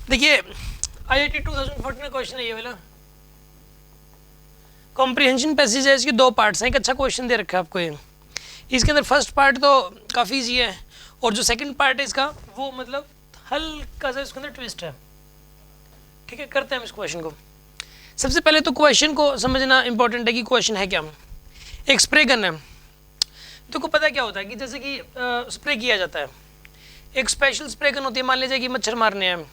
देखिए IIT 2014 का question है ये वाला, कॉम्प्रिहेंशन पैसेज है, इसके दो पार्ट्स हैं, एक अच्छा क्वेश्चन दे रखा है आपको ये। इसके अंदर फर्स्ट पार्ट तो काफ़ी ईजी है और जो सेकंड पार्ट है इसका वो मतलब हल्का सा इसके अंदर ट्विस्ट है। ठीक है, करते हैं हम इस क्वेश्चन को। सबसे पहले तो क्वेश्चन को समझना इंपॉर्टेंट है कि क्वेश्चन है क्या। एक स्प्रे गन है, तो को पता क्या होता है कि जैसे कि स्प्रे किया जाता है, एक स्पेशल स्प्रे गन होती है, मान लीजिए कि मच्छर मारने हैं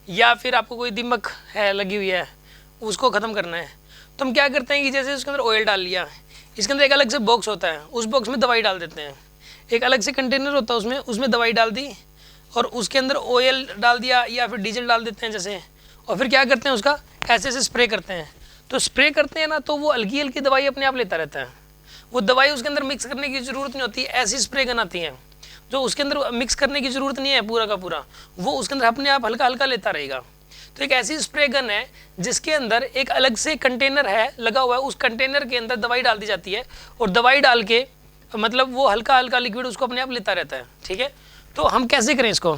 या फिर आपको कोई दीमक है लगी हुई है उसको ख़त्म करना है, तो हम क्या करते हैं कि जैसे उसके अंदर ऑयल डाल लिया, इसके अंदर एक अलग से बॉक्स होता है, उस बॉक्स में दवाई डाल देते हैं, एक अलग से कंटेनर होता है उसमें दवाई डाल दी और उसके अंदर ऑयल डाल दिया या फिर डीजल डाल देते हैं जैसे, और फिर क्या करते हैं उसका ऐसे ऐसे स्प्रे करते हैं। तो स्प्रे करते हैं ना तो वो हल्की हल्की दवाई अपने आप लेता रहता है, वो दवाई उसके अंदर मिक्स करने की ज़रूरत नहीं होती। ऐसी स्प्रे गन आती हैं जो उसके अंदर मिक्स करने की ज़रूरत नहीं है पूरा का पूरा, वो उसके अंदर अपने आप हल्का हल्का लेता रहेगा। तो एक ऐसी स्प्रे गन है जिसके अंदर एक अलग से कंटेनर है लगा हुआ है, उस कंटेनर के अंदर दवाई डाल दी जाती है और दवाई डाल के मतलब वो हल्का हल्का लिक्विड उसको अपने आप लेता रहता है। ठीक है, तो हम कैसे करें इसको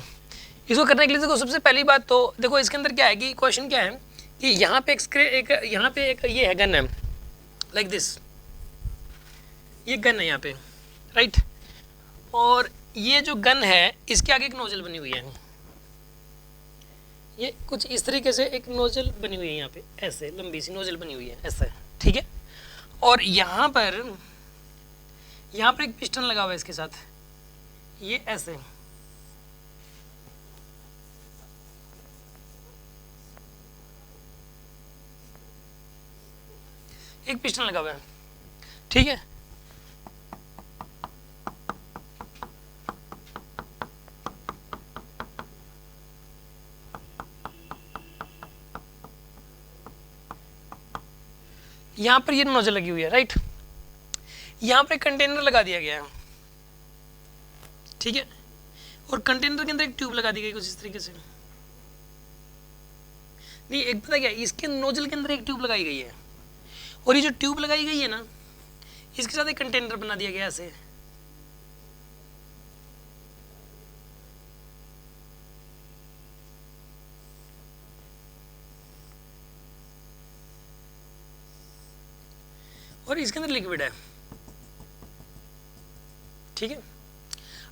करने के लिए देखो सबसे पहली बात तो देखो इसके अंदर क्या है कि क्वेश्चन क्या है कि यहाँ पे यहाँ पे एक ये है गन है लाइक दिस, ये गन है यहाँ पे राइट, और ये जो गन है इसके आगे एक नोजल बनी हुई है, ये कुछ इस तरीके से एक नोजल बनी हुई है यहाँ पे, ऐसे लंबी सी नोजल बनी हुई है ऐसे। ठीक है, और यहाँ पर एक पिस्टन लगा हुआ है इसके साथ, ये ऐसे एक पिस्टन लगा हुआ है। ठीक है, यहाँ पर ये नोजल लगी हुई है राइट, यहाँ पर एक कंटेनर लगा दिया गया है। ठीक है, और कंटेनर के अंदर एक ट्यूब लगा दी गई कुछ इस तरीके से, नहीं एक पता क्या, इसके नोजल के अंदर एक ट्यूब लगाई गई है और ये जो ट्यूब लगाई गई है ना इसके साथ एक कंटेनर बना दिया गया ऐसे। और इसके अंदर लिक्विड है। ठीक है,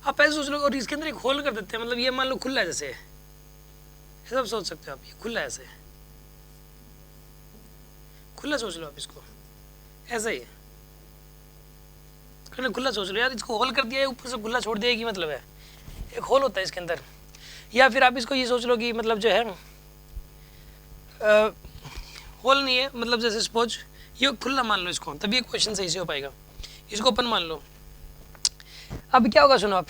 आप ऐसे सोच लो, और इसके अंदर एक होल कर देते हैं, मतलब ये मान लो खुला है जैसे, ऐसा आप सोच सकते हो आप, ये खुला है ऐसे, खुला सोच लो आप इसको, ऐसा ही है खुला सोच लो यार, इसको होल कर दिया है ऊपर से खुला छोड़ दिया, की मतलब है एक होल होता है इसके अंदर। या फिर आप इसको ये सोच लो कि मतलब जो है होल नहीं है, मतलब जैसे सपोज ये खुला मान लो इसको, तभी एक क्वेश्चन सही से हो पाएगा। इसको ओपन मान लो, अब क्या होगा सुनो आप,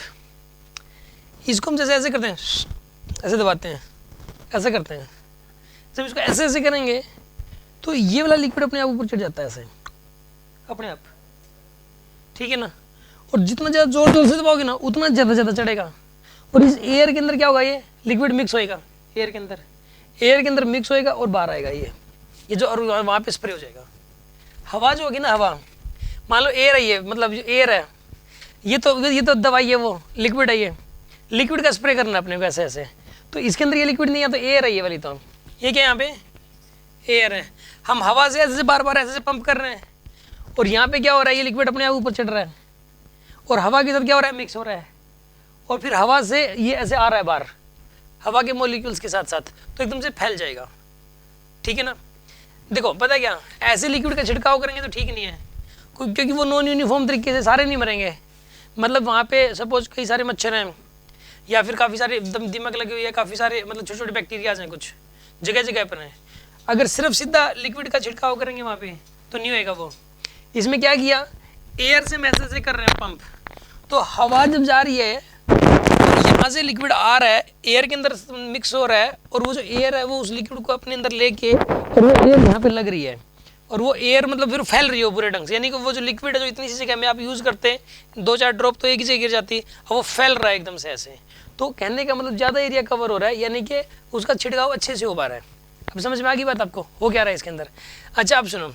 इसको हम जैसे ऐसे करते हैं, ऐसे दबाते हैं, ऐसे करते हैं, जब इसको ऐसे ऐसे करेंगे तो ये वाला लिक्विड अपने आप ऊपर चढ़ जाता है ऐसे अपने आप। ठीक है ना, और जितना ज़्यादा जोर जोर से दबाओगे ना उतना ज़्यादा चढ़ेगा, और इस एयर के अंदर क्या होगा, ये लिक्विड मिक्स होएगा एयर के अंदर मिक्स होएगा और बाहर आएगा ये जो, और वहाँ पे स्प्रे हो जाएगा। हवा जो होगी ना, हवा मान लो एयर है, ये मतलब जो एयर है ये तो दवाई है, वो लिक्विड है, ये लिक्विड का स्प्रे करना अपने वैसे ऐसे, तो इसके अंदर ये लिक्विड नहीं है तो एयर है ये वाली, तो ये क्या यहाँ पे एयर है, हम हवा से ऐसे बार बार ऐसे पंप कर रहे हैं और यहाँ पे क्या हो रहा है, ये लिक्विड अपने आप ऊपर चढ़ रहा है और हवा के साथ क्या हो रहा है, मिक्स हो रहा है, और फिर हवा से ये ऐसे आ रहा है बाहर हवा के मॉलिक्यूल्स के साथ साथ, तो एकदम से फैल जाएगा। ठीक है ना, देखो पता क्या, ऐसे लिक्विड का छिड़काव करेंगे तो ठीक नहीं है, क्योंकि वो नॉन यूनिफॉर्म तरीके से सारे नहीं मरेंगे, मतलब वहाँ पे सपोज कई सारे मच्छर हैं या फिर काफ़ी सारे दीमक लगी हुई है, काफ़ी सारे मतलब छोटे छोटे बैक्टीरियाज हैं, कुछ जगह जगह पर हैं। अगर सिर्फ सीधा लिक्विड का छिड़काव करेंगे वहाँ पे तो नहीं होएगा वो। इसमें क्या किया, एयर से मैसेज से कर रहे हैं पंप, तो हवा जब जा रही है तो यहाँ से लिक्विड आ रहा है, एयर के अंदर मिक्स हो रहा है, और वो जो एयर है वो उस लिक्विड को अपने अंदर लेके और वो एयर यहाँ पे लग रही है, और वो एयर मतलब फिर फैल रही हो पूरे ढंग से, यानी कि वो जो लिक्विड है जो इतनी सी जगह में आप यूज़ करते हैं 2-4 ड्रॉप तो एक ही जगह गिर जाती है, और वो फैल रहा है एकदम से ऐसे, तो कहने का मतलब ज़्यादा एरिया कवर हो रहा है, यानी कि उसका छिड़काव अच्छे से हो पा रहा है। अब समझ में आ गई बात आपको, हो क्या रहा है इसके अंदर। अच्छा अब सुनो,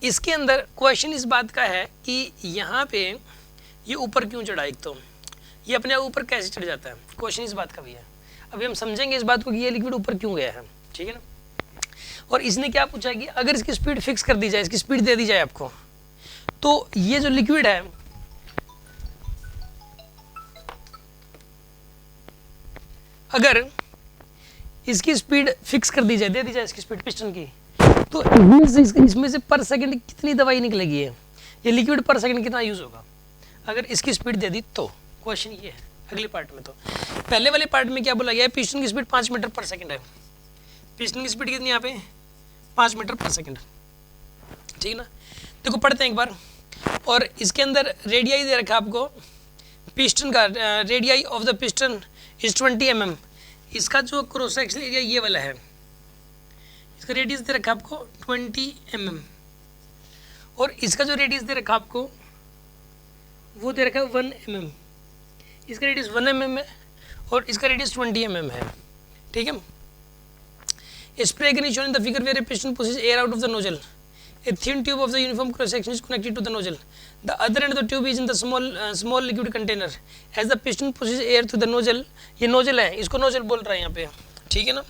इसके अंदर क्वेश्चन इस बात का है कि यहाँ पे ये ऊपर क्यों चढ़ा, एक तो ये अपने ऊपर कैसे चढ़ जाता है, क्वेश्चन इस बात का भी है। अभी हम समझेंगे इस बात को कि ये लिक्विड ऊपर क्यों गया है, ठीक है ना। और इसने क्या पूछा कि अगर इसकी स्पीड फिक्स कर दी जाए, इसकी स्पीड दे दी जाए आपको, तो ये जो लिक्विड है अगर इसकी स्पीड फिक्स कर दी जाए, दे दी जाए इसकी स्पीड पिस्टन की, तो इसमें से पर सेकंड कितनी दवाई निकलेगी है, ये लिक्विड पर सेकंड कितना यूज होगा अगर इसकी स्पीड दे दी तो। क्वेश्चन ये है अगले पार्ट में। तो पहले वाले पार्ट में क्या बोला गया है, पिस्टन की स्पीड 5 मीटर पर सेकंड है। पिस्टन की स्पीड कितनी यहाँ पे 5 मीटर पर सेकंड, ठीक है ना। देखो पढ़ते हैं एक बार। और इसके अंदर रेडियाई दे रखा है आपको, पिस्टन का radii of the piston is 20 mm। इसका जो क्रॉस सेक्शन एरिया ये वाला है, इसका रेडियस दे रखा है आपको 20 mm। और इसका जो रेडियस दे रखा है आपको वो दे रखा है 1 mm। इसका रेडियस 1 mm है और इसका रेडियस 20 mm है, ठीक है। A spray gun is shown in the figure where a piston pushes air out of the nozzle. A thin tube of the uniform cross section is connected to the nozzle. The other end of the tube is in the small liquid container. As the piston pushes air through the nozzle, ये nozzle है, इसको nozzle बोल रहा है यहाँ पे, ठीक है ना।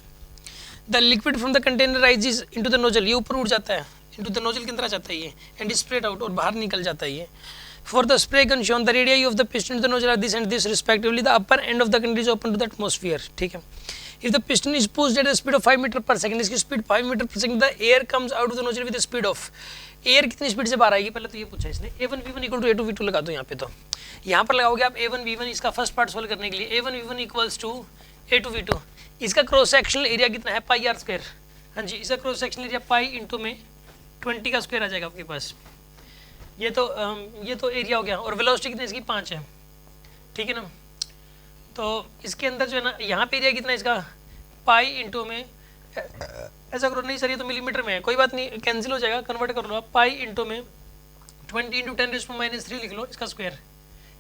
The liquid from the container rises into the nozzle, ये ऊपर उड़ जाता है, into the nozzle के अंदर आ जाता है ये, and is sprayed out और बाहर निकल जाता है ये। For the spray gun shown, the radii of the piston to the nozzle are this and this respectively. The upper end of the container is open to the atmosphere, ठीक है। If the piston is pushed at a speed of 5 meter per second, इसकी speed 5 metre पर second, the air comes out of the nozzle with the speed of, air कितनी speed से बाहर आएगी पहले तो ये पूछा इसने। A1 V1 equal to A2 V2 लगा दो यहाँ पे। तो यहाँ पर लगाओगे आप A1 V1, इसका फर्स्ट पार्ट सोल्व करने के लिए A1 V1 equals to A2 V2। इसका क्रॉस सेक्शनल एरिया कितना है पाई आर स्क्वायर, हाँ जी, इसका cross sectional area pi into में 20 का स्क्वायर आ जाएगा आपके पास। ये तो एरिया हो गया। और वेलोसिटी कितनी इसकी 5 है, ठीक है ना। तो इसके अंदर जो है ना यहाँ पे एरिया कितना है इसका पाई इंटू में, ऐसा करो नहीं सर ये तो मिलीमीटर में है, कोई बात नहीं कैंसिल हो जाएगा, कन्वर्ट कर लो आप, पाई इंटू में 20 इंटू 10⁻³ लिख लो इसका स्क्वायर,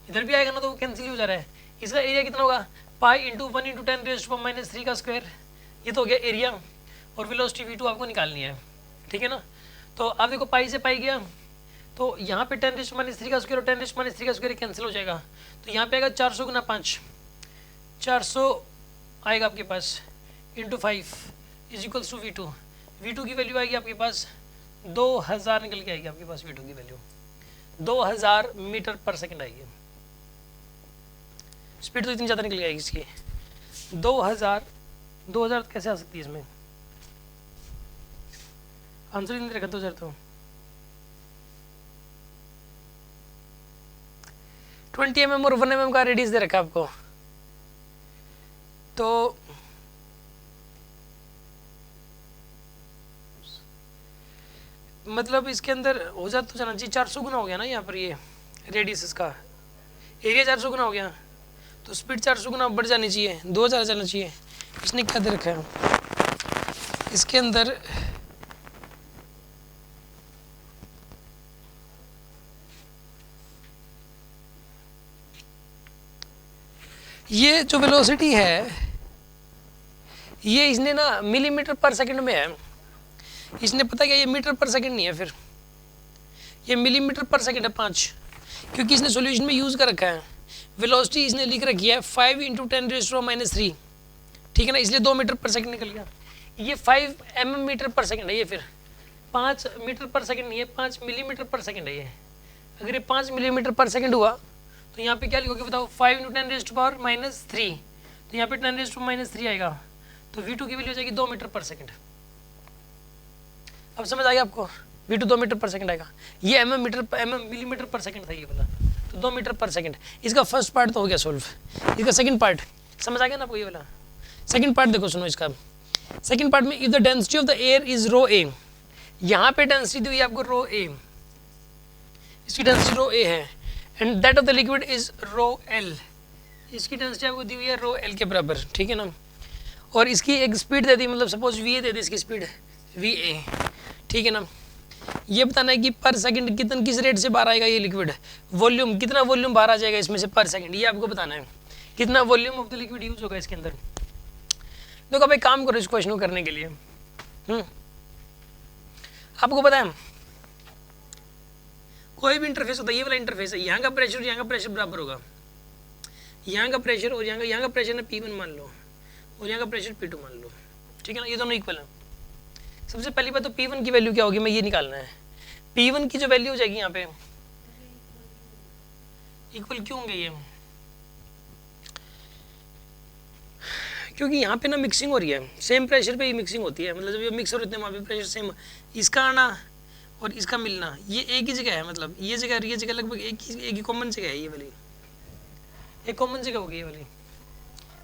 इधर भी आएगा ना तो वो कैंसिल हो जा रहा है। इसका एरिया कितना होगा पाई इंटू 1 इंटू 10⁻³ का स्क्वायर, ये तो हो गया एरिया। और वेलोसिटी V2 आपको निकालनी है, ठीक है ना। तो आप देखो पाई से पाई गया, तो यहाँ पे 10⁻³ का स्क्वायर और 10⁻³ का स्क्वायर कैंसिल हो जाएगा। तो यहाँ पे आएगा 400 गुना 5, 400 आएगा आपके पास into 5 is equals to V2। V2 की वैल्यू आएगी आपके पास 2000 निकल के आएगी आपके पास, V2 की वैल्यू 2000 मीटर पर सेकंड आएगी। स्पीड तो इतनी ज़्यादा निकल आएगी इसकी, 2000 कैसे आ सकती है इसमें, आंसर ही नहीं रखा 2000 तो 20 mm और 1 mm का रेडियस दे रखा आपको। तो मतलब इसके अंदर हो जाता तो जाना चाहिए 400 गुना हो गया ना यहाँ पर, ये रेडियस इसका एरिया 400 गुना हो गया, तो स्पीड 400 गुना बढ़ जानी चाहिए, 2000 जाना चाहिए। इसने क्या दे रखा है इसके अंदर, ये जो वेलोसिटी है ये इसने ना मिलीमीटर पर सेकंड में है, इसने पता क्या ये मीटर पर सेकंड नहीं है, फिर ये मिलीमीटर पर सेकंड है 5, क्योंकि इसने सॉल्यूशन में यूज़ कर रखा है। वेलोसिटी इसने लिख रखी है 5 इंटू 10⁻⁻³, ठीक है ना, इसलिए 2 मीटर पर सेकंड निकल गया। ये 5 mm मीटर पर सेकंड है, ये फिर 5 मीटर पर सेकंड नहीं है, 5 मिलीमीटर पर सेकंड है ये। अगर ये 5 मिलीमीटर पर सेकंड हुआ तो यहाँ पे क्या लिखोगे बताओ, 5 इंटू 10⁻⁻3, तो यहाँ पे 10⁻³ आएगा, तो V2 की वैल्यू हो जाएगी 2 मीटर पर सेकंड। अब समझ आ गया आपको, V2 2 मीटर पर सेकंड आएगा। ये मिलीमीटर पर सेकंड था ये वाला, तो 2 मीटर पर सेकंड। इसका फर्स्ट पार्ट तो हो गया सोल्व। इसका सेकंड पार्ट समझ आ गया ना आपको, ये वाला सेकंड पार्ट देखो सुनो इसका। सेकंड पार्ट में if the density of the air is ρA, यहाँ पे डेंसिटी दी हुई है आपको ρA, इसकी डेंसिटी ρA है, and that of the liquid is ρL, इसकी डेंसिटी आपको दी हुई है ρL के बराबर, ठीक है ना। और इसकी एक स्पीड दे दी, मतलब सपोज VA दे दी इसकी स्पीड VA, ठीक है ना। ये बताना है कि पर सेकंड कितन किस रेट से बाहर आएगा ये लिक्विड, वॉल्यूम कितना वॉल्यूम बाहर आ जाएगा इसमें से पर सेकंड, ये आपको बताना है कितना volume of the liquid use होगा इसके अंदर। देखो भाई काम करो इस क्वेश्चन को करने के लिए। आपको पता है कोई भी इंटरफेस होता है, ये वाला इंटरफेस है, यहाँ का प्रेशर बराबर होगा, यहाँ का प्रेशर और यहाँ का प्रेशर है P1 मान लो, और यहाँ का प्रेशर P2 मान लो, ठीक है ना, ये दोनों इक्वल है। सबसे पहली बात तो P1 की वैल्यू क्या होगी, मैं ये निकालना है। P1 की जो वैल्यू हो जाएगी यहाँ पे, इक्वल क्यों होंगे ये, क्योंकि यहाँ पे ना मिक्सिंग हो रही है, सेम प्रेशर पे ही मिक्सिंग होती है, मतलब जब ये मिक्स हो रहे थे वहाँ पे प्रेशर सेम, इसका आना और इसका मिलना ये एक ही जगह है, मतलब ये जगह और ये जगह लगभग एक ही कॉमन जगह है, ये वाली एक कॉमन जगह होगी ये वाली।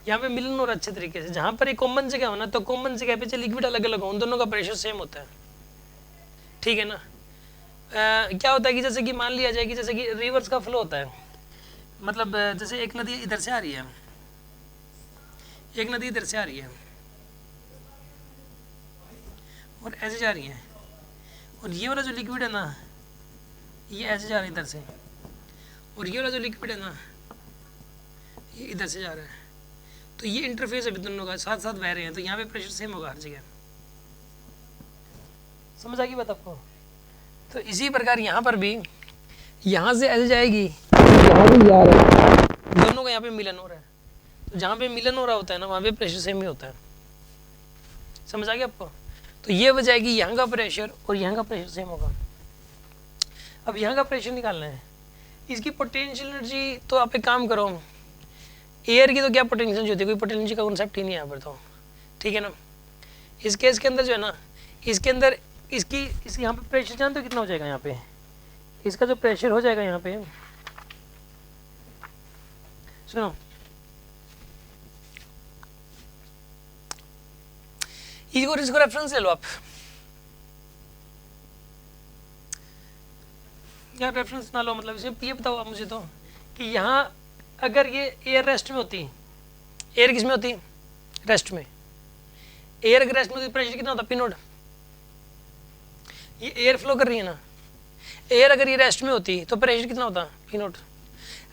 यहाँ पे मिलन हो रहा है अच्छे तरीके से, जहाँ पर एक कॉमन जगह हो ना, तो कॉमन जगह पे लिक्विड अलग अलग हो, उन दोनों का प्रेशर सेम होता है, ठीक है ना। क्या होता है कि जैसे कि मान लिया जाए कि जैसे कि रिवर्स का फ्लो होता है, मतलब जैसे एक नदी इधर से आ रही है, एक नदी इधर से आ रही है और ऐसे जा रही है, और ये वाला जो लिक्विड है ना ये ऐसे जा रहा है इधर से, और ये वाला जो लिक्विड है ना ये इधर से जा रहा है, तो ये इंटरफेस अभी दोनों का साथ साथ बह रहे हैं, तो यहाँ पे प्रेशर सेम होगा हर जगह। समझ आ गई बात आपको। तो इसी प्रकार यहाँ पर भी यहाँ से ऐसे जाएगी, यहाँ भी जा रहा है, दोनों का यहाँ पे मिलन हो रहा है, तो जहाँ पे मिलन हो रहा होता है ना वहाँ पे प्रेशर सेम ही होता है। समझ आ गया आपको। तो ये वजह है कि यहाँ का प्रेशर और यहाँ का प्रेशर सेम होगा। अब यहाँ का प्रेशर निकालना है, इसकी पोटेंशियल एनर्जी, तो आप एक काम करो, एयर की तो क्या पोटेंशियल एनर्जी होती है, कोई पोटेंशियल एनर्जी का कॉन्सेप्ट ही नहीं है यहाँ पर, तो ठीक है ना। इस केस के अंदर जो है ना, इसके अंदर इसकी यहाँ पे प्रेशर जानते हो कितना हो जाएगा, यहाँ पे इसका जो प्रेशर हो जाएगा यहाँ पे, सुनो इसको रेफरेंस ले लो आप, यार रेफरेंस ना लो, मतलब इसमें ये बताओ आप मुझे तो कि यहाँ अगर ये एयर रेस्ट में होती, एयर किस में होती, रेस्ट में, एयर अगर रेस्ट में होती प्रेशर कितना होता, पी नोट। ये एयर फ्लो कर रही है ना, एयर अगर ये रेस्ट में होती तो प्रेशर कितना होता, पी नोट।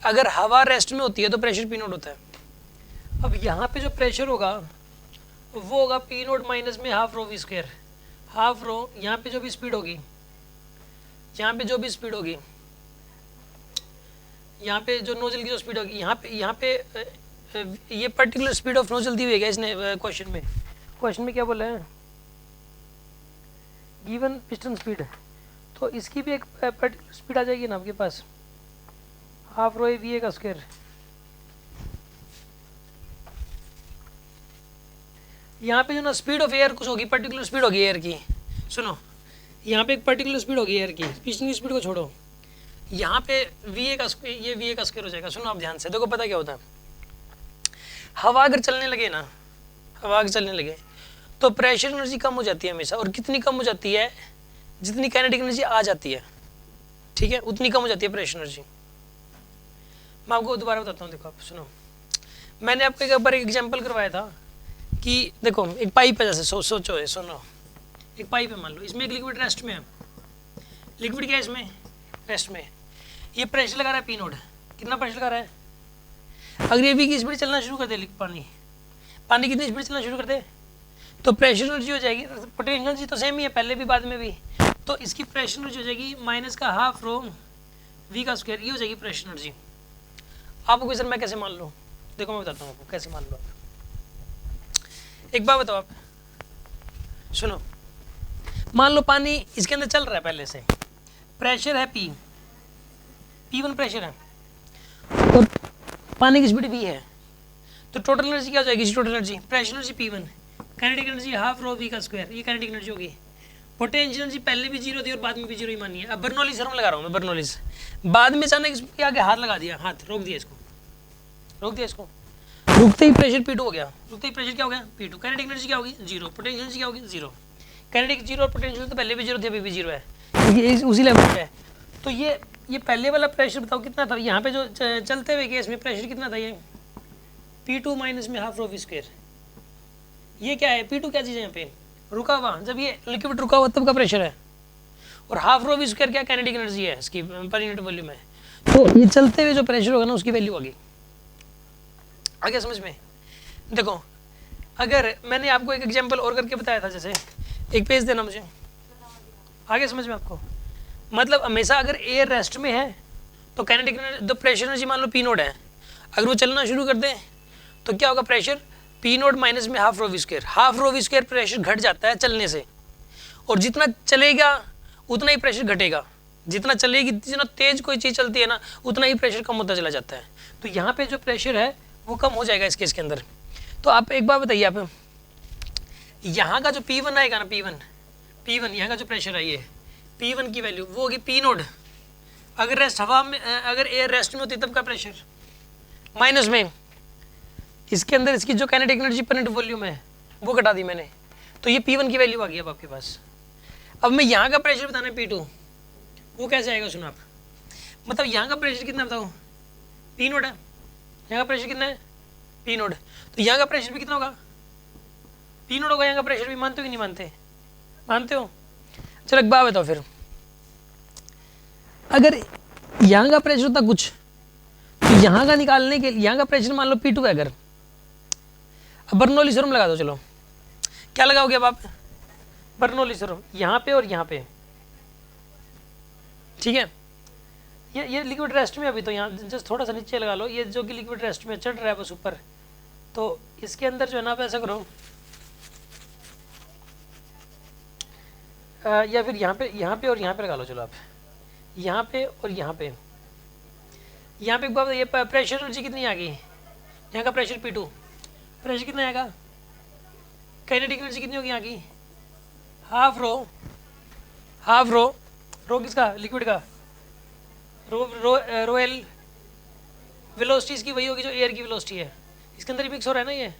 अगर हवा रेस्ट में होती है तो प्रेशर पी नोट होता है। अब यहाँ पे जो प्रेशर होगा वो होगा पी नोट माइनस में half rho V square, half rho, यहाँ पे जो भी स्पीड होगी, यहाँ पे जो भी स्पीड होगी, यहाँ पे जो नोजल की जो स्पीड होगी, यहाँ पे ये पर्टिकुलर स्पीड ऑफ नोजल दी हुई है इसने क्वेश्चन में क्या बोला है, गिवन पिस्टन स्पीड, तो इसकी भी एक पर्टिकुलर स्पीड आ जाएगी ना आपके पास, हाफ रो वी ए का स्क्वायर। यहाँ पे जो ना स्पीड ऑफ एयर कुछ होगी, पर्टिकुलर स्पीड होगी एयर की, सुनो यहाँ पे एक पर्टिकुलर स्पीड होगी एयर की, पिस्टन की स्पीड को छोड़ो, यहाँ पे वी ए का स्क्वायर हो जाएगा। सुनो आप ध्यान से देखो, पता क्या होता है, हवा अगर चलने लगे ना, हवा अगर चलने लगे तो प्रेशर एनर्जी कम हो जाती है हमेशा, और कितनी कम हो जाती है, जितनी काइनेटिक एनर्जी आ जाती है, ठीक है, उतनी कम हो जाती है प्रेशर एनर्जी। मैं आपको दोबारा बताता हूँ, देखो आप सुनो, मैंने आपको एक बार एक एग्जाम्पल करवाया था कि देखो एक पाइप है, जैसे सोचो है, सुनो एक पाइप है, मान लो इसमें एक लिक्विड रेस्ट में है, लिक्विड क्या है इसमें, रेस्ट में, ये प्रेशर लगा रहा है पी नोट, कितना प्रेशर लगा रहा है, अगर ये वी की स्पीड चलना शुरू कर दे, पानी कितनी स्पीड चलना शुरू कर दे, तो प्रेशर एनर्जी हो जाएगी, पोटेंशियल एनर्जी तो सेम ही है पहले भी बाद में भी, तो इसकी प्रेशर एनर्जी हो जाएगी माइनस का हाफ रो वी का स्क्वायर, ये हो जाएगी प्रेशर एनर्जी। आपको क्वेश्चन मैं कैसे मान लूँ, देखो मैं बताता हूँ आपको कैसे मान लो। एक बात बताओ आप, सुनो, मान लो पानी इसके अंदर चल रहा है पहले से, प्रेशर है P1 प्रेशर है, और पानी की स्पीड V है, तो टोटल एनर्जी क्या हो जाएगी, total energy pressure energy P1, kinetic energy half rho V का स्क्वायर, ये काइनेटिक एनर्जी होगी। पोटेंशियल एनर्जी पहले भी जीरो थी और बाद में भी जीरो ही मानी है। अब बर्नौली सर लगा रहा हूँ मैं, बर्नौली बाद में अचानक इसके आगे हाथ लगा दिया, हाथ रोक दिया इसको, रुकते ही प्रेशर P2 हो गया, रुकते ही प्रेशर क्या हो गया P2, काइनेटिक एनर्जी क्या होगी जीरो, पोटेंशियल एनर्जी क्या होगी जीरो, काइनेटिक जीरो और पोटेंशियल तो पहले भी जीरो थे, अभी भी जीरो है, उसी लेवल पे है। तो ये पहले वाला प्रेशर बताओ कितना था, यहाँ पे जो चलते हुए केस में प्रेशर कितना था, ये P2 माइनस में हाफ रो वी स्क्वायर, ये क्या है P2 क्या चीज़ है यहाँ पे, रुका हुआ, जब ये लिक्विड रुका हुआ तब का प्रेशर है, और हाफ रो वी स्क्वायर क्या काइनेटिक एनर्जी है इसकी पर यूनिट वॉल्यूम है, तो ये चलते हुए जो प्रेशर होगा ना उसकी वैल्यू होगी। आगे समझ में, देखो अगर मैंने आपको एक एग्जांपल और करके बताया था, जैसे एक पेज देना मुझे, आगे समझ में आपको, मतलब हमेशा अगर एयर रेस्ट में है तो काइनेटिक एनर्जी, तो प्रेशर एनर्जी मान लो P नोट है, अगर वो चलना शुरू कर दे तो क्या होगा, प्रेशर पी नोट माइनस में half rho V square. Half rho V square pressure घट जाता है चलने से, और जितना चलेगा उतना ही प्रेशर घटेगा। जितना चलेगी, जितना तेज कोई चीज़ चलती है ना, उतना ही प्रेशर कम होता चला जाता है। तो यहाँ पे जो प्रेशर है वो कम हो जाएगा इस केस के अंदर। तो आप एक बार बताइए, आप यहाँ का जो P1 आएगा ना, P1 यहाँ का जो प्रेशर है, ये P1 की वैल्यू वो होगी P नोट। अगर रेस्ट हवा में, अगर एयर रेस्ट में होती तब का प्रेशर माइनस में इसके अंदर इसकी जो kinetic energy per unit volume है वो घटा दी मैंने, तो ये P1 की वैल्यू आ गई अब आपके पास। अब मैं यहाँ का प्रेशर बताना है P2, वो कैसे आएगा सुनो आप। मतलब यहाँ का प्रेशर कितना बताओ, P नोट है, यहाँ का प्रेशर कितना है P नोट, तो यहाँ का प्रेशर भी कितना होगा P नोट होगा। यहाँ का प्रेशर भी मानते हो कि नहीं मानते, मानते हो। चलो एक बात बताओ फिर, अगर यहाँ का प्रेशर होता कुछ, तो यहाँ का निकालने के यहाँ का प्रेशर मान लो P2 है। अगर अब बर्नौली थ्योरम लगा दो, चलो क्या लगाओगे अब आप, बर्नौली थ्योरम यहाँ पे और यहाँ पे, ठीक है। ये लिक्विड रेस्ट में अभी, तो यहाँ जस्ट थोड़ा सा नीचे लगा लो, ये जो कि लिक्विड रेस्ट में चढ़ रहा है बस ऊपर, तो इसके अंदर जो है ना आप ऐसा करो, या फिर यहाँ पे और यहाँ पे लगा लो। चलो आप यहाँ पे और यहाँ पे एक बार ये प्रेशर एनर्जी कितनी आ गई, यहाँ का प्रेशर P2, प्रेशर कितना आएगा, काइनेटिक एनर्जी कितनी होगी यहाँ की, हाफ रो किसका, लिक्विड का, रो एल, वेलोसिटी इसकी वही होगी जो एयर की वेलोसिटी है। इसके अंदर ही मिक्स हो रहा है ना ये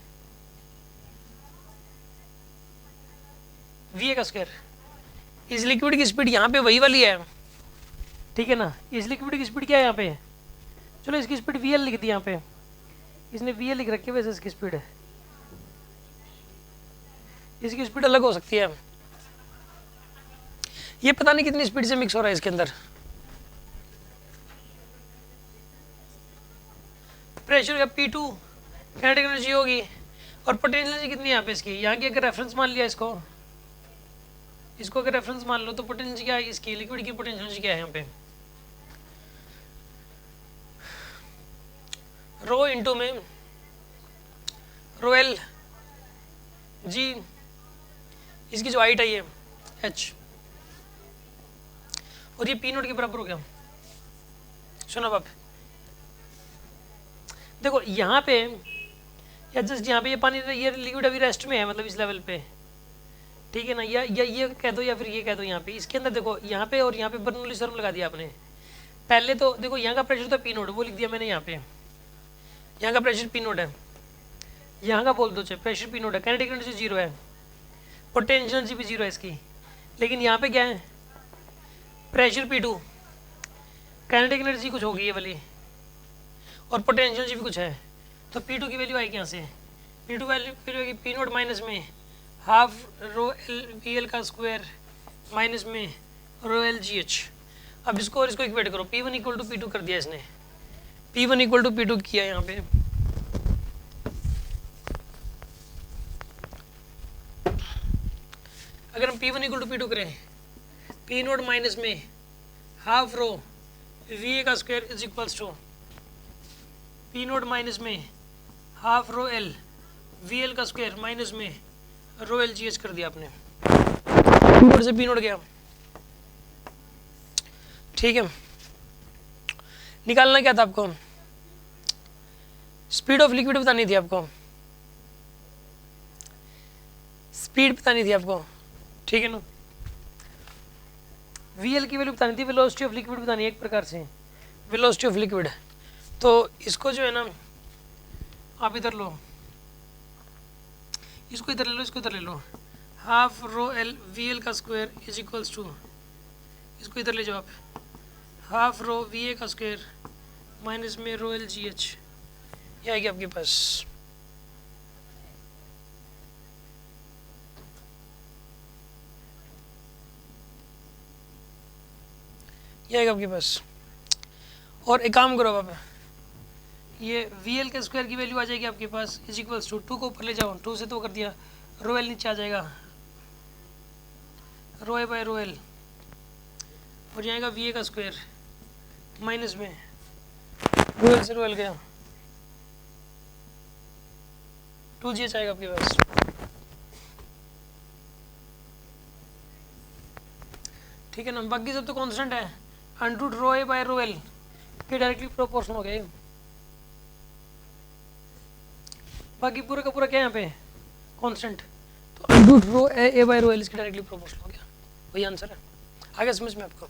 वी ए का स्क्वायर। इस लिक्विड की स्पीड यहाँ पे वही वाली है, ठीक है ना। इस लिक्विड की स्पीड क्या है यहाँ पे, चलो इसकी स्पीड वी एल लिख दी, यहाँ पे इसने वी एल लिख रखी है, वैसे इसकी स्पीड है, इसकी स्पीड अलग हो सकती है। ये पता नहीं कितनी स्पीड से मिक्स हो रहा है इसके अंदर। प्रेशर का P2 काइनेटिक एनर्जी होगी, और पोटेंशियल एनर्जी कितनी है यहाँ पे इसकी, यहाँ की अगर रेफरेंस मान लिया इसको अगर रेफरेंस मान लो, तो पोटेंशियल क्या है इसकी, लिक्विड की पोटेंशियल एनर्जी क्या है यहाँ पे, रो इंटू में रो एल जी, इसकी जो हाइट है ये H, और ये P नोट के बराबर हो गया। सुनो आप देखो यहाँ पे, या जस्ट यहाँ पे ये पानी, ये लिक्विड अभी रेस्ट में है, मतलब इस लेवल पे, ठीक है ना। या ये कह दो या फिर ये कह दो, यहाँ पे इसके अंदर देखो, यहाँ पे और यहाँ पे बर्नौली थ्योरम लगा दिया आपने। पहले तो देखो यहाँ का प्रेशर था P नोट, वो लिख दिया मैंने यहाँ पे, यहाँ का प्रेशर P नोट है, यहाँ का बोल दो चाहे प्रेशर P नोट है, काइनेटिक एनर्जी 0 है, पोटेंशियल एनर्जी भी 0 है इसकी। लेकिन यहाँ पे क्या है, प्रेशर P2, काइनेटिक एनर्जी कुछ होगी ये वाली, और पोटेंशियल एनर्जी भी कुछ है। तो P2 की वैल्यू आएगी यहाँ से, P2 वैल्यू होगी P नोट माइनस में half rho L V L का स्क्वायर माइनस में रो एल जी एच। अब इसको और इसको इक्वेट करो, P1 इक्वल टू P2 कर दिया इसने, P1 इक्वल टू P2 किया यहाँ पे। अगर हम P1 इक्वल टू P2 करें, P नोट माइनस में हाफ रो वी ए का square is equals to P naught minus में half rho L V L का स्क्वायर माइनस में रो एल जी एच कर दिया आपने, P नोट से P नोट गया, ठीक है। निकालना क्या था आपको, स्पीड ऑफ लिक्विड बतानी थी आपको, स्पीड बतानी थी आपको, ठीक है ना। VL की वैल्यू बतानी थी, वेलोसिटी ऑफ लिक्विड बतानी है एक प्रकार से, वेलोसिटी ऑफ लिक्विड। तो इसको जो है ना आप इधर लो, इसको इधर ले लो, इसको इधर ले लो, half rho L V L का स्क्वायर इज इक्वल्स टू, इसको इधर ले जाओ आप, हाफ रो वी ए का स्क्वायर माइनस में रो एल जी एच, ये आएगी आपके पास। ये आएगा आपके पास। और एक काम करो आप, ये वी एल के स्क्वायर की वैल्यू आ जाएगी आपके पास इज इक्वल्स टू, 2 को ऊपर ले जाओ, 2 से तो कर दिया, रो एल नीचे आ जाएगा, रो ए बाय रो एल, और जाएगा वी ए का स्क्वायर माइनस में रो एल से रो एल गया, 2GH आएगा आपके पास। ठीक है ना, बाकी सब तो कांस्टेंट है। अंडर रो ए बाय रो एल ये डायरेक्टली प्रोपोर्शनल हो गया। बाकी पूरा का पूरा क्या यहाँ पे कांस्टेंट, तो अंडर रो ए बाय रो एल इसके डायरेक्टली प्रोपोर्शनल हो गया, वही आंसर है। आगे समझ में आपको?